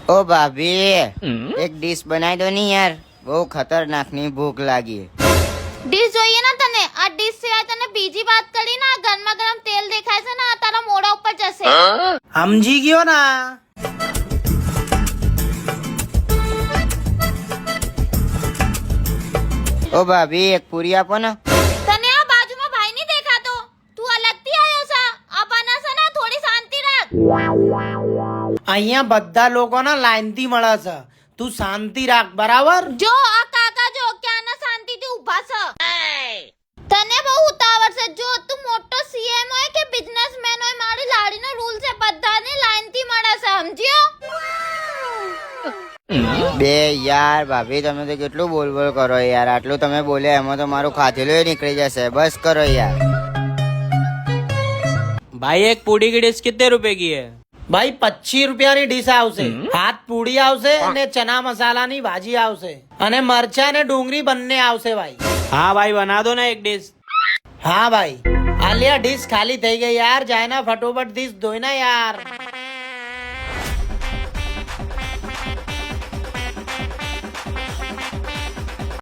ओ भाभी एक डिश बनाई दो नहीं यार, બહુ ખતરનાક ની ભૂખ લાગી. ડીશ જોઈએ ને તને? આ ડીશ સિવાય તને બીજી વાત કરી ને, ગરમા ગરમ તેલ દેખાય છે ને, તારા મોઢા ઉપર જશે. સમજી ગયો ના? ओ भाभी एक पूरी આપો ને. તને આ બાજુમાં ભાઈ નહીં દેખાતો? તું અલગથી આવ્યો છે? આ બનાસે ને, થોડી શાંતિ રાખ. અહીંયા બધા લોકોને લાઈન થી મળે છે, તું શાંતિ રાખ, બરાબર? જો આ કાકા જો ક્યાંના શાંતિથી ઊભા છે. તને બહુ ઉતાવળ છે. જો તું મોટો સીએમ હોય કે બિઝનેસમેન હોય, મારી લાડીનો રૂલ છે, બધાને લાઈનથી મળે છે, સમજ્યો? બે યાર ભાભી તમે તો કેટલું બોલ બોલ કરો યાર, આટલું તમે બોલ્યા એમાં તો મારું ખાધેલું નીકળી જશે. બસ કરો યાર. भाई एक पूड़ी की डिश कितने रुपए की है? ભાઈ 25 રૂપિયાની ડીશ આવશે. હાથ પૂડી આવશે અને ચના મસાલાની ભાજી આવશે અને મરચા ને ડુંગળી બંને આવશે ભાઈ. हाँ भाई बना दो ना एक डिश. હા ભાઈ, આલિયા ડીશ ખાલી થઈ ગઈ યાર, જાય ના ફટોફટ ડીશ ધોઈ ના યાર.